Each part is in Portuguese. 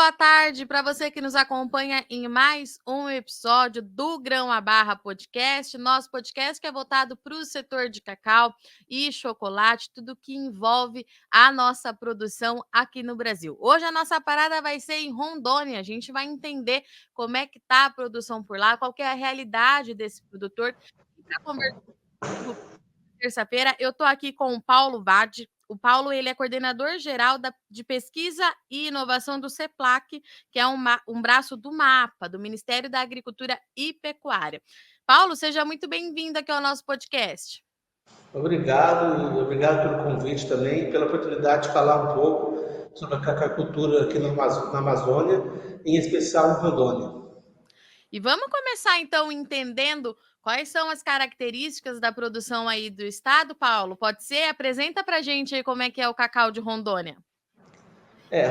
boa tarde para você que nos acompanha em mais um episódio do Grão a Barra Podcast. Nosso podcast que é voltado para o setor de cacau e chocolate, tudo que envolve a nossa produção aqui no Brasil. Hoje a nossa parada vai ser em Rondônia. A gente vai entender como é que está a produção por lá, qual que é a realidade desse produtor. E para conversar comigo, terça-feira, eu estou aqui com o Paulo Vade. O Paulo ele é coordenador geral de pesquisa e inovação do CEPLAC, que é um braço do MAPA, do Ministério da Agricultura e Pecuária. Paulo, seja muito bem-vindo aqui ao nosso podcast. Obrigado, e obrigado pelo convite também, pela oportunidade de falar um pouco sobre a cacacultura aqui na Amazônia, em especial em Rondônia. E vamos começar então entendendo quais são as características da produção aí do estado, Paulo? Pode ser? Apresenta para a gente aí como é que é o cacau de Rondônia.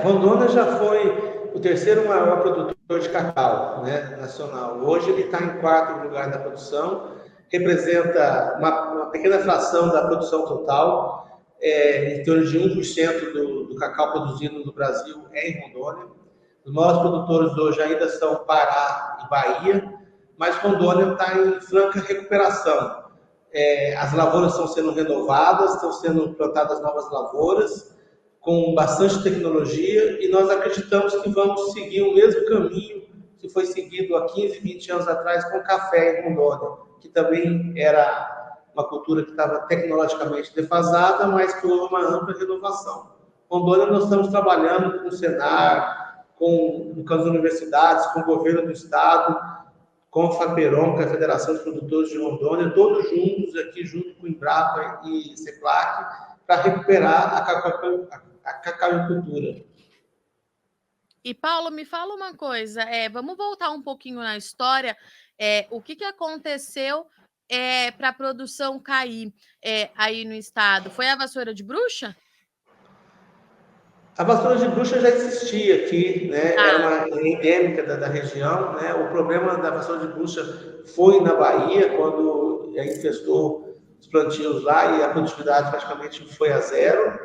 Rondônia já foi o terceiro maior produtor de cacau, né, nacional. Hoje ele está em quarto lugar da produção, representa uma pequena fração da produção total, em torno de 1% do cacau produzido no Brasil é em Rondônia. Os maiores produtores hoje ainda são Pará e Bahia, mas Rondônia está em franca recuperação. As lavouras estão sendo renovadas, estão sendo plantadas novas lavouras, com bastante tecnologia, e nós acreditamos que vamos seguir o mesmo caminho que foi seguido há 15, 20 anos atrás com o café em Rondônia, que também era uma cultura que estava tecnologicamente defasada, mas que houve uma ampla renovação. Rondônia, nós estamos trabalhando com o Senar, com as universidades, com o governo do estado, com a FAPERON, que é a Federação de Produtores de Rondônia, todos juntos aqui, junto com o Embrapa e CEPLAC, para recuperar a cacauicultura. E, Paulo, me fala uma coisa, vamos voltar um pouquinho na história, o que aconteceu para a produção cair aí no estado? Foi a vassoura de bruxa? A vassoura de bruxa já existia aqui, né? Era uma endêmica da região, né? O problema da vassoura de bruxa foi na Bahia, quando infestou os plantios lá e a produtividade praticamente foi a zero.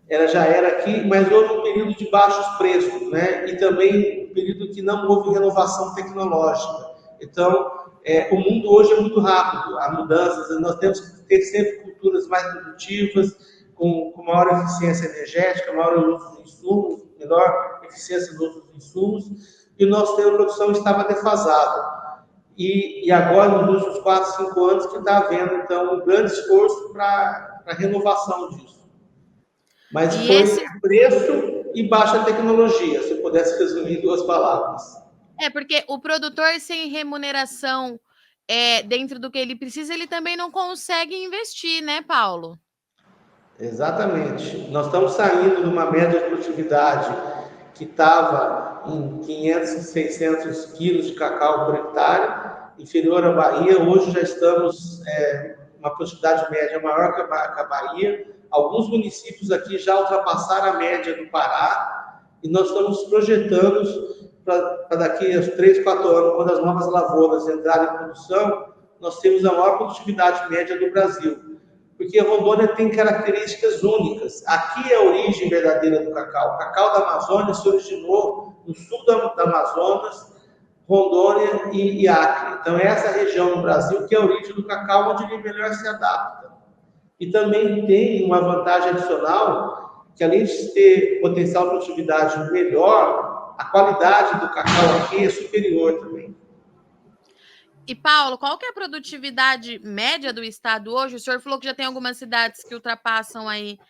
Ela já era aqui, mas houve um período de baixos preços, né? E também um período que não houve renovação tecnológica. Então, o mundo hoje é muito rápido, há mudanças, nós temos que ter sempre culturas mais produtivas, com maior eficiência energética, maior uso de insumos, menor eficiência no uso de insumos, e o nosso tempo de produção estava defasado. E agora, nos últimos 4, 5 anos, que está havendo, então, um grande esforço para a renovação disso. Mas foi preço e baixa tecnologia, se eu pudesse resumir em 2 palavras. Porque o produtor sem remuneração dentro do que ele precisa, ele também não consegue investir, né, Paulo? Exatamente. Nós estamos saindo de uma média de produtividade que estava em 500, 600 quilos de cacau por hectare, inferior à Bahia. Hoje já estamos uma produtividade média maior que a Bahia. Alguns municípios aqui já ultrapassaram a média do Pará, e nós estamos projetando para daqui a 3, 4 anos, quando as novas lavouras entrarem em produção, nós temos a maior produtividade média do Brasil. Porque Rondônia tem características únicas. Aqui é a origem verdadeira do cacau. O cacau da Amazônia se originou no sul da Amazonas, Rondônia e Acre. Então, é essa região no Brasil que é a origem do cacau, onde ele melhor se adapta. E também tem uma vantagem adicional, que além de ter potencial de produtividade melhor, a qualidade do cacau aqui é superior também. E, Paulo, qual que é a produtividade média do estado hoje? O senhor falou que já tem algumas cidades que ultrapassam aí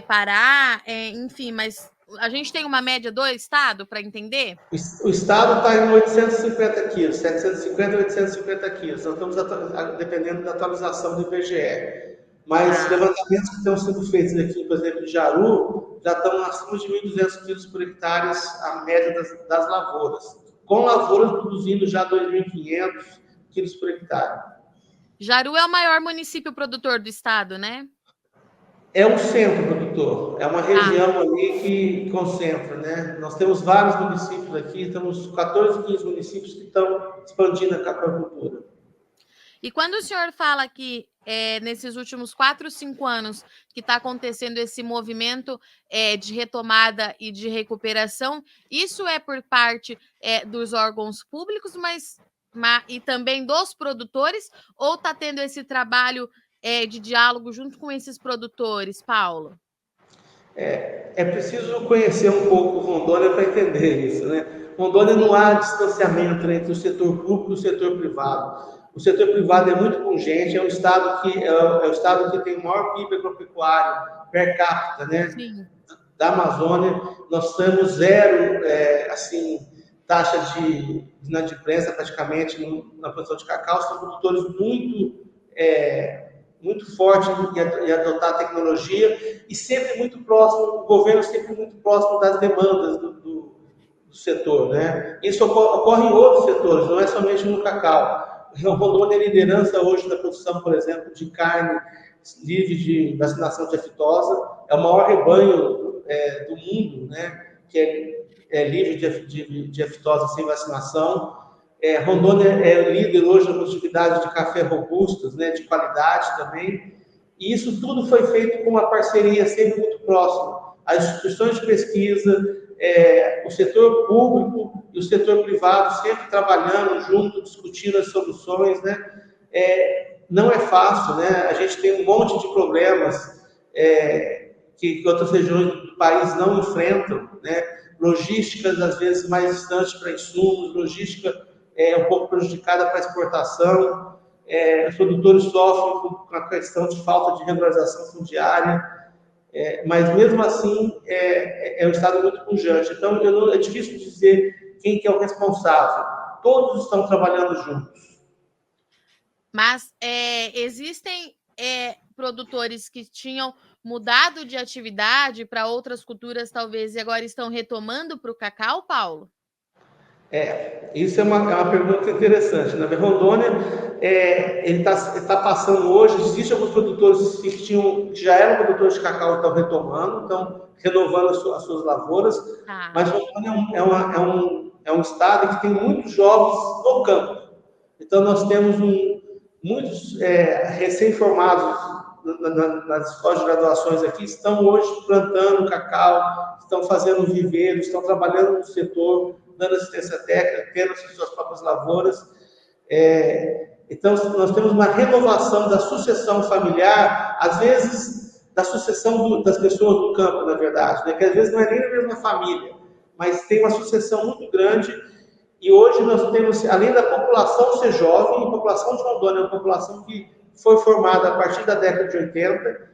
Pará, enfim, mas a gente tem uma média do estado para entender? O estado está em 850 quilos, 750 a 850 quilos. Nós estamos dependendo da atualização do IBGE. Mas levantamentos que estão sendo feitos aqui, por exemplo, em Jaru, já estão acima de 1.200 quilos por hectare a média das lavouras, com lavouras produzindo já 2.500 quilos por hectare. Jaru é o maior município produtor do estado, né? É um centro produtor, é uma região ali que concentra, né? Nós temos vários municípios aqui, temos 14, 15 municípios que estão expandindo a cacauicultura. E quando o senhor fala que nesses últimos 4, 5 anos que está acontecendo esse movimento de retomada e de recuperação, isso é por parte dos órgãos públicos, mas e também dos produtores, ou está tendo esse trabalho de diálogo junto com esses produtores, Paulo? É preciso conhecer um pouco Rondônia para entender isso, né? Rondônia não há distanciamento entre o setor público e o setor privado. O setor privado é muito pungente, é o estado que tem o maior PIB agropecuário per capita, né? Sim. Da Amazônia. Nós temos zero, assim, taxa de inadimplência praticamente na produção de cacau. São produtores muito forte em adotar a tecnologia e sempre muito próximo, o governo sempre muito próximo das demandas do setor, né? Isso ocorre em outros setores, não é somente no cacau. Rondônia é liderança hoje na produção, por exemplo, de carne livre de vacinação de aftosa, é o maior rebanho do mundo, né? Que é livre de aftosa sem vacinação. Rondônia é líder hoje na produtividade de café robustas, né, de qualidade também. E isso tudo foi feito com uma parceria sempre muito próxima. As instituições de pesquisa, o setor público e o setor privado sempre trabalhando junto, discutindo as soluções, né? Não é fácil, né? A gente tem um monte de problemas que outras regiões do país não enfrentam, né? Logísticas, às vezes, mais distantes para insumos, logística um pouco prejudicada para a exportação, os produtores sofrem com a questão de falta de regularização fundiária, mas mesmo assim é um estado muito pujante. Então, é difícil dizer quem que é o responsável. Todos estão trabalhando juntos. Mas existem produtores que tinham mudado de atividade para outras culturas, talvez, e agora estão retomando para o cacau, Paulo? Isso é uma pergunta interessante. Na Rondônia, ele tá passando hoje, existem alguns produtores que já eram produtores de cacau e estão retomando, estão renovando as suas lavouras, mas Rondônia é um estado que tem muitos jovens no campo. Então, nós temos muitos recém-formados nas escolas de graduações aqui, estão hoje plantando cacau, estão fazendo viveiros, estão trabalhando no setor, dando assistência técnica, tendo suas próprias lavouras. Então, nós temos uma renovação da sucessão familiar, às vezes da sucessão das pessoas do campo, na verdade, né? Que às vezes não é nem a mesma família, mas tem uma sucessão muito grande. E hoje nós temos, além da população ser jovem, a população de Rondônia é uma população que foi formada a partir da década de 80,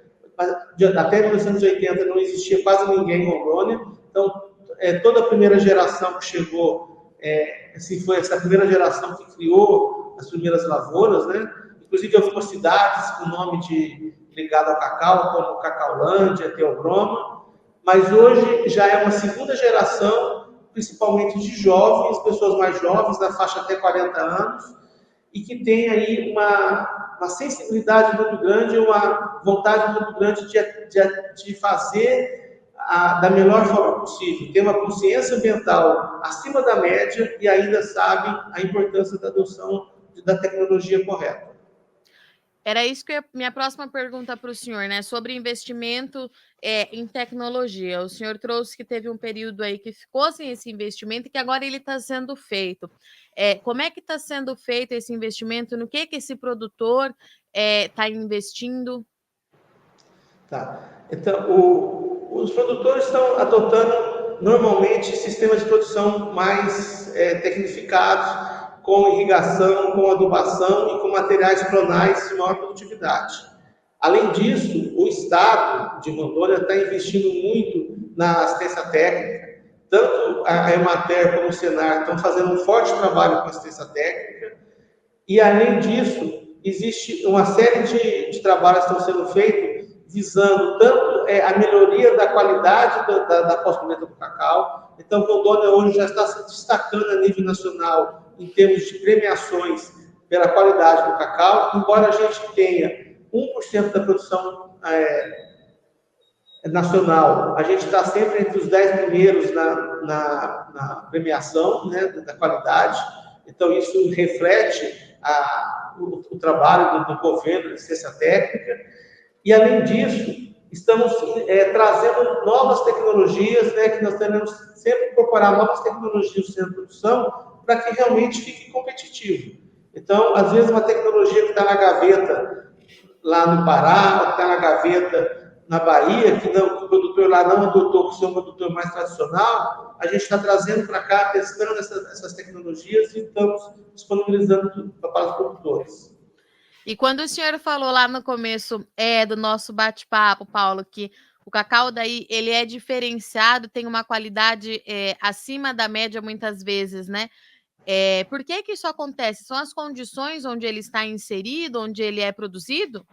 até 1980 não existia quase ninguém em Rondônia, então toda a primeira geração que chegou, foi essa primeira geração que criou as primeiras lavouras, né? Inclusive algumas cidades com nome ligado ao cacau, como Cacaulândia, Teobroma, mas hoje já é uma segunda geração, principalmente de jovens, pessoas mais jovens, na faixa até 40 anos, e que tem aí uma sensibilidade muito grande, uma vontade muito grande de fazer da melhor forma possível, ter uma consciência ambiental acima da média e ainda sabe a importância da adoção da tecnologia correta. Era isso que minha próxima pergunta para o senhor, né? Sobre investimento em tecnologia. O senhor trouxe que teve um período aí que ficou sem esse investimento e que agora ele está sendo feito. Como é que está sendo feito esse investimento? No que esse produtor está investindo? Tá. Então, os produtores estão adotando normalmente sistemas de produção mais tecnificados, com irrigação, com adubação e com materiais clonais de maior produtividade. Além disso, o Estado de Rondônia está investindo muito na assistência técnica. Tanto a Emater como o Senar estão fazendo um forte trabalho com assistência técnica. E, além disso, existe uma série de trabalhos que estão sendo feitos visando tanto a melhoria da qualidade da pós-colheita do cacau. Então, Rondônia hoje já está se destacando a nível nacional em termos de premiações pela qualidade do cacau, embora a gente tenha 1% da produção nacional, a gente está sempre entre os 10 primeiros na premiação, né, da qualidade. Então, isso reflete o trabalho do governo, de assistência técnica, e além disso, estamos trazendo novas tecnologias, né, que nós temos sempre incorporar novas tecnologias na produção para que realmente fique competitivo. Então, às vezes, uma tecnologia que está na gaveta lá no Pará, ou que está na gaveta na Bahia, que o produtor lá não adotou, que é um produtor mais tradicional, a gente está trazendo para cá, testando essas tecnologias e estamos disponibilizando para os produtores. E quando o senhor falou lá no começo do nosso bate-papo, Paulo, que o cacau daí ele é diferenciado, tem uma qualidade acima da média muitas vezes, né? Por que isso acontece? São as condições onde ele está inserido, onde ele é produzido?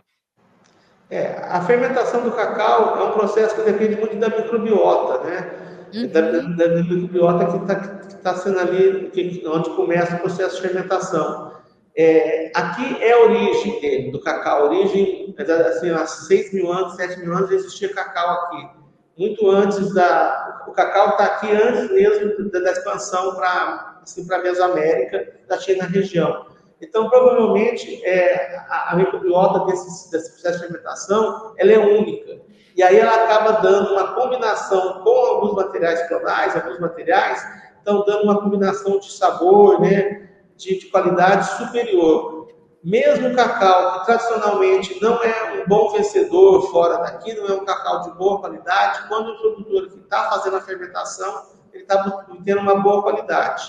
A fermentação do cacau é um processo que depende muito da microbiota, né? Da microbiota que tá sendo ali, onde começa o processo de fermentação. Aqui é a origem dele, do cacau. A origem, assim, há 6 mil anos, 7 mil anos, já existia cacau aqui. Muito antes o cacau está aqui antes mesmo da expansão para a Mesoamérica, da China região. Então, provavelmente, a microbiota desse processo de fermentação, ela é única. E aí ela acaba dando uma combinação com alguns materiais clonais, alguns materiais estão dando uma combinação de sabor, né, de qualidade superior. Mesmo o cacau, que tradicionalmente não é um bom vencedor fora daqui, não é um cacau de boa qualidade, quando o produtor que está fazendo a fermentação, ele está tendo uma boa qualidade.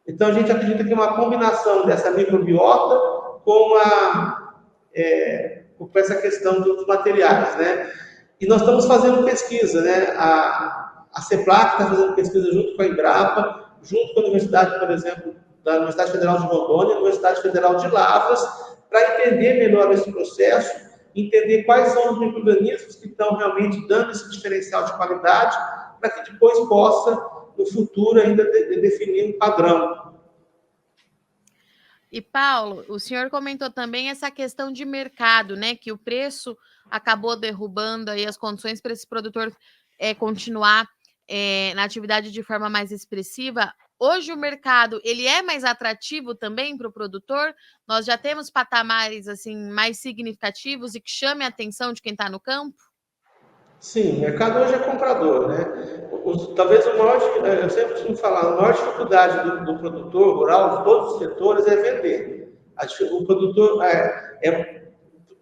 Então, a gente acredita que uma combinação dessa microbiota com essa questão dos materiais, né? E nós estamos fazendo pesquisa, né? A CEPLAC está fazendo pesquisa junto com a Embrapa, junto com a Universidade, por exemplo, da Universidade Federal de Rondônia, da Universidade Federal de Lavras, para entender melhor esse processo, entender quais são os micro-organismos que estão realmente dando esse diferencial de qualidade, para que depois possa, no futuro, ainda definir um padrão. E, Paulo, o senhor comentou também essa questão de mercado, né? Que o preço acabou derrubando aí as condições para esse produtor continuar na atividade de forma mais expressiva. Hoje o mercado ele é mais atrativo também para o produtor? Nós já temos patamares assim mais significativos e que chame a atenção de quem está no campo? Sim, o mercado hoje é comprador, né? Talvez o maior, eu sempre costumo falar, a maior dificuldade do produtor rural, de todos os setores, é vender. O produtor,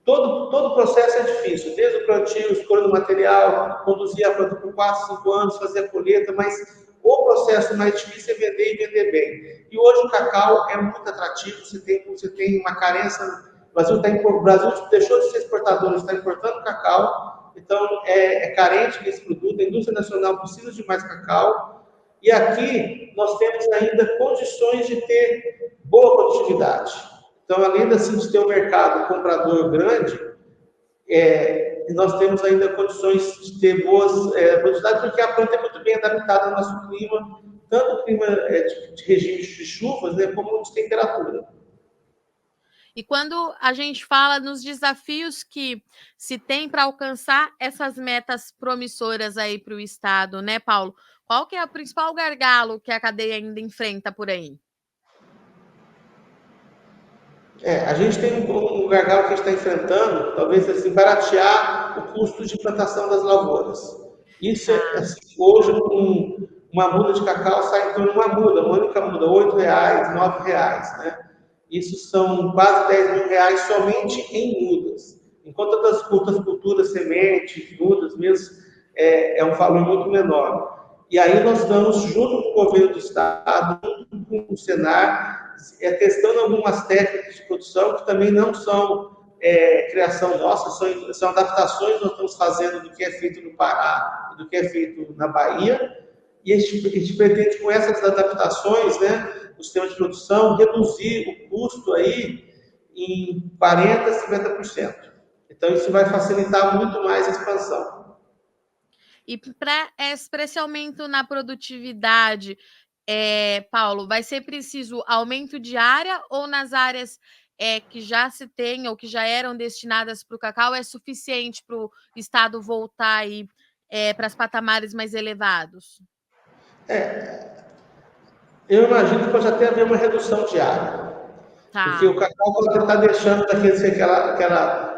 todo o processo é difícil, desde o plantio, escolha do material, conduzir a planta por 4, 5 anos, fazer a colheita, mas o processo mais difícil é vender e vender bem. E hoje o cacau é muito atrativo, você tem uma carência, o Brasil deixou de ser exportador, está importando cacau, então é carente desse produto, a indústria nacional precisa de mais cacau, e aqui nós temos ainda condições de ter boa produtividade. Então, além de ter um mercado comprador grande, nós temos ainda condições de ter boas produtividades, porque a planta é muito bem adaptada ao nosso clima, tanto o clima de regime de chuvas, né, como de temperatura. E quando a gente fala nos desafios que se tem para alcançar essas metas promissoras aí para o Estado, né, Paulo? Qual que é o principal gargalo que a cadeia ainda enfrenta por aí? A gente tem um gargalo que a gente está enfrentando, talvez assim, baratear o custo de plantação das lavouras. Isso assim, hoje, uma muda de cacau sai em torno de uma única muda, R$ 8, R$ 9, né? Isso são quase R$ 10.000 somente em mudas. Enquanto outras culturas, sementes, mudas mesmo, é um valor muito menor. E aí nós estamos, junto com o governo do Estado, junto com o Senar, testando algumas técnicas de produção que também não são criação nossa, são adaptações que nós estamos fazendo do que é feito no Pará e do que é feito na Bahia. E a gente pretende, com essas adaptações, né, do sistema de produção, reduzir o custo aí em 40% a 50%. Então, isso vai facilitar muito mais a expansão. E para esse aumento na produtividade, Paulo, vai ser preciso aumento de área ou nas áreas que já se tem ou que já eram destinadas para o cacau é suficiente para o Estado voltar aí para os patamares mais elevados? Eu imagino que pode até haver uma redução de área. Porque o Tá. cacau você está deixando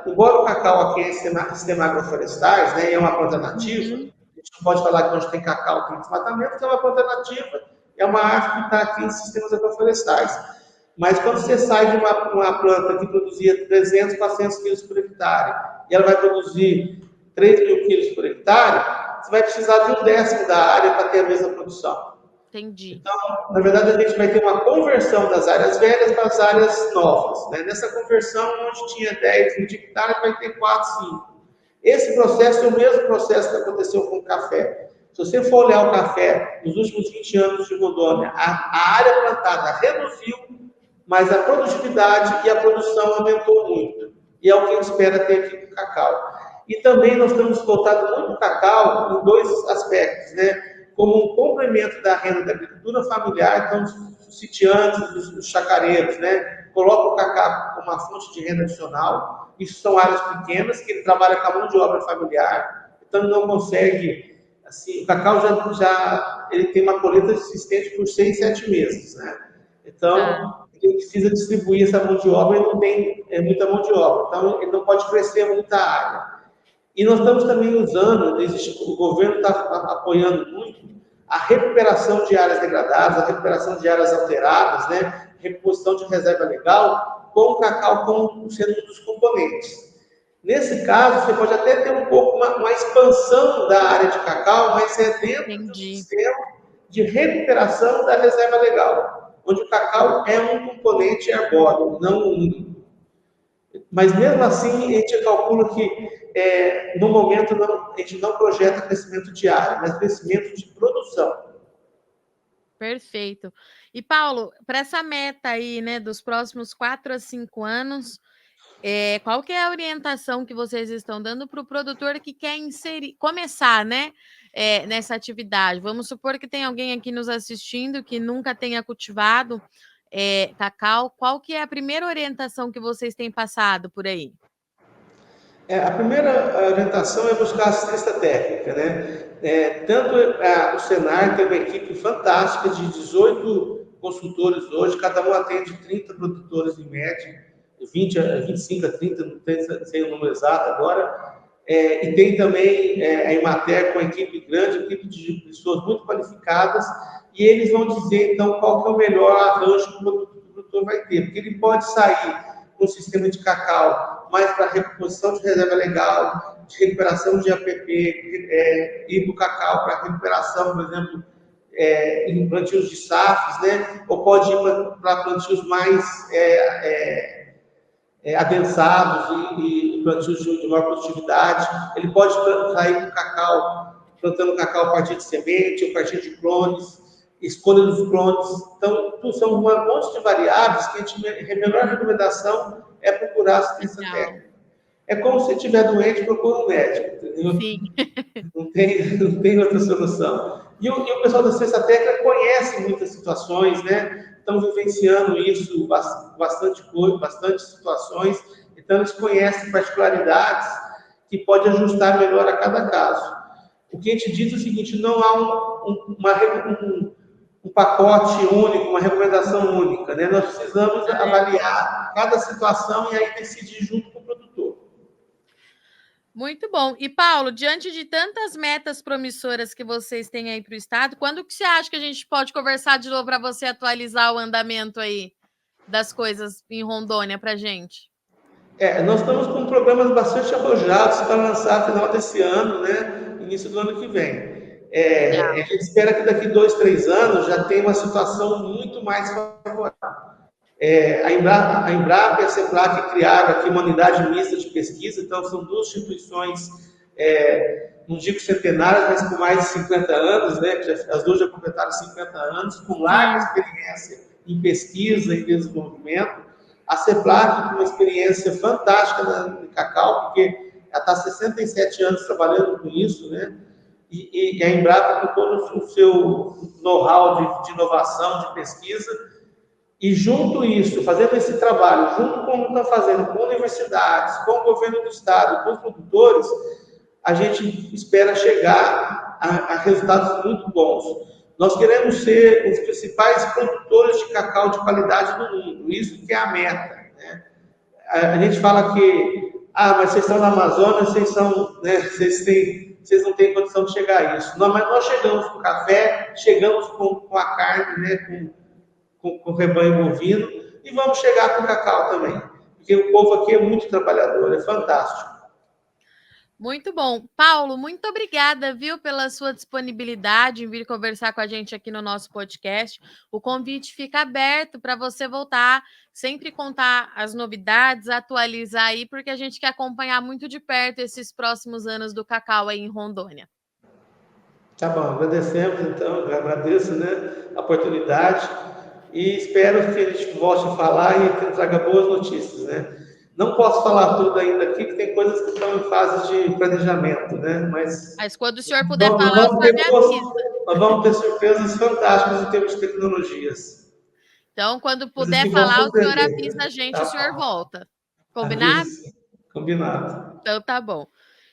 embora o cacau aqui é sistema agroflorestais, né, e é uma planta nativa, Uhum. a gente não pode falar que onde tem cacau tem desmatamento, que é uma planta nativa, é uma árvore que está aqui em sistemas agroflorestais. Mas quando você sai de uma planta que produzia 300, 400 quilos por hectare, e ela vai produzir 3.000 quilos por hectare, você vai precisar de 1/10 da área para ter a mesma produção. Entendi. Então, na verdade, a gente vai ter uma conversão das áreas velhas para as áreas novas. Né? Nessa conversão, onde tinha 10, 20 hectares, vai ter 4, 5. Esse processo é o mesmo processo que aconteceu com o café. Se você for olhar o café, nos últimos 20 anos de Rondônia, a área plantada reduziu, mas a produtividade e a produção aumentou muito. E é o que a gente espera ter aqui com o cacau. E também nós temos voltado muito o cacau em dois aspectos, né? Como um complemento da renda da agricultura familiar, então os sitiantes, os chacareiros, né? Colocam o cacau como uma fonte de renda adicional. Isso são áreas pequenas que ele trabalha com a mão de obra familiar, então ele não consegue, assim, o cacau já ele tem uma colheita consistente por 6, 7 meses, né? Tá. Então, ele precisa distribuir essa mão de obra e não tem muita mão de obra, então ele não pode crescer muita área. E nós estamos também usando, o governo está apoiando muito a recuperação de áreas degradadas, a recuperação de áreas alteradas, né? Reposição de reserva legal, com o cacau como sendo um dos componentes. Nesse caso, você pode até ter um pouco uma expansão da área de cacau, mas é dentro do Entendi. sistema de recuperação da reserva legal, onde o cacau é um componente arbóreo, não um único. Mas mesmo assim, a gente calcula que no momento a gente não projeta crescimento de área, mas crescimento de produção. Perfeito. E Paulo, para essa meta aí, né, dos próximos 4 a 5 anos, qual que é a orientação que vocês estão dando para o produtor que quer começar, né, nessa atividade? Vamos supor que tem alguém aqui nos assistindo que nunca tenha cultivado cacau. Qual que é a primeira orientação que vocês têm passado por aí? A primeira orientação é buscar assistência técnica, né? Tanto o Senar tem uma equipe fantástica de 18 consultores hoje, cada um atende 30 produtores em média, 25 a 30, não sei o número exato agora. E tem também a Emater com a equipe grande, equipe de pessoas muito qualificadas, e eles vão dizer, então, qual que é o melhor arranjo que o produtor vai ter, porque ele pode sair com um sistema de cacau mais para reposição de reserva legal, de recuperação de APP, ir para o cacau para recuperação, por exemplo, em plantios de safras, né? Ou pode ir para plantios mais adensados e plantios de maior produtividade. Ele pode sair com cacau, plantando cacau a partir de semente, a partir de clones, escolha dos clones. Então, são um monte de variáveis que a melhor recomendação é procurar assistência técnica. É como se estiver doente, procura um médico, entendeu? Sim. Não tem outra solução. E o pessoal da assistência técnica conhece muitas situações, né? Estão vivenciando isso, bastante situações, então eles conhecem particularidades que pode ajustar melhor a cada caso. O que a gente diz é o seguinte, não há um pacote único, uma recomendação única, né? Nós precisamos avaliar cada situação e aí decidir junto com o produtor. Muito bom. E Paulo, diante de tantas metas promissoras que vocês têm aí para o estado, quando que você acha que a gente pode conversar de novo para você atualizar o andamento aí das coisas em Rondônia para a gente? Nós estamos com programas bastante arrojados para lançar no final desse ano, né? Início do ano que vem. A gente espera que daqui 2, 3 anos já tenha uma situação muito mais favorável. A Embrapa e a CEPLAC criaram aqui uma unidade mista de pesquisa, então são duas instituições, não digo centenárias, mas com mais de 50 anos, né? As duas já completaram 50 anos, com larga experiência em pesquisa e desenvolvimento. A CEPLAC com uma experiência fantástica em cacau, porque ela está há 67 anos trabalhando com isso, né? E a Embrapa com todo o seu know-how de inovação, de pesquisa. E junto isso, fazendo esse trabalho, junto com o que estão fazendo com universidades, com o governo do estado, com os produtores, a gente espera chegar a resultados muito bons. Nós queremos ser os principais produtores de cacau de qualidade do mundo, isso que é a meta, né? A gente fala que, mas vocês estão na Amazônia, vocês são, né, vocês não têm condição de chegar a isso. Não, mas nós chegamos com o café, chegamos com a carne, né, com o rebanho bovino, e vamos chegar com o cacau também, porque o povo aqui é muito trabalhador, é fantástico. Muito bom. Paulo, muito obrigada, viu, pela sua disponibilidade em vir conversar com a gente aqui no nosso podcast. O convite fica aberto para você voltar, sempre contar as novidades, atualizar aí, porque a gente quer acompanhar muito de perto esses próximos anos do cacau aí em Rondônia. Tá bom, agradecemos então, eu agradeço, né, a oportunidade e espero que a gente volte a falar e que traga boas notícias, né? Não posso falar tudo ainda aqui, que tem coisas que estão em fase de planejamento, né? Mas quando o senhor puder nós falar, o vamos senhor ter me avisa. nós vamos ter surpresas fantásticas em termos de tecnologias. Então, quando Coisas puder que vão falar, o senhor avisa surpreender. a gente, o senhor Tá? volta. Combinado? Avisa. Combinado. Então tá bom.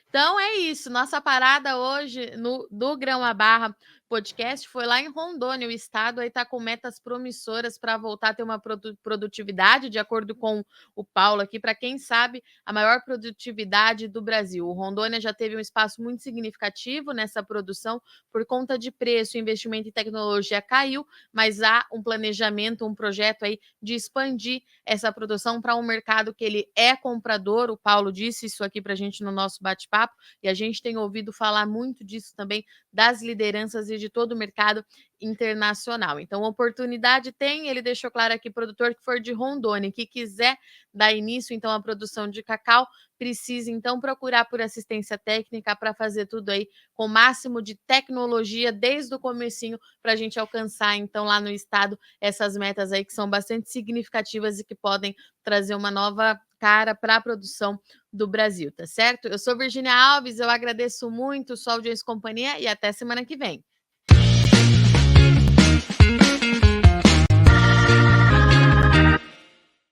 Então é isso, nossa parada hoje do Grão à Barra podcast foi lá em Rondônia, o estado aí está com metas promissoras para voltar a ter uma produtividade, de acordo com o Paulo aqui, para quem sabe, a maior produtividade do Brasil. O Rondônia já teve um espaço muito significativo nessa produção, por conta de preço, investimento em tecnologia caiu, mas há um planejamento, um projeto aí de expandir essa produção para um mercado que ele é comprador. O Paulo disse isso aqui para a gente no nosso bate-papo, e a gente tem ouvido falar muito disso também, das lideranças e de todo o mercado internacional. Então, oportunidade tem, ele deixou claro aqui, produtor que for de Rondônia, que quiser dar início, então, à produção de cacau, precisa, então, procurar por assistência técnica para fazer tudo aí com o máximo de tecnologia desde o comecinho, para a gente alcançar, então, lá no estado, essas metas aí que são bastante significativas e que podem trazer uma nova cara para a produção do Brasil, tá certo? Eu sou Virginia Alves, eu agradeço muito sua audiência e companhia e até semana que vem.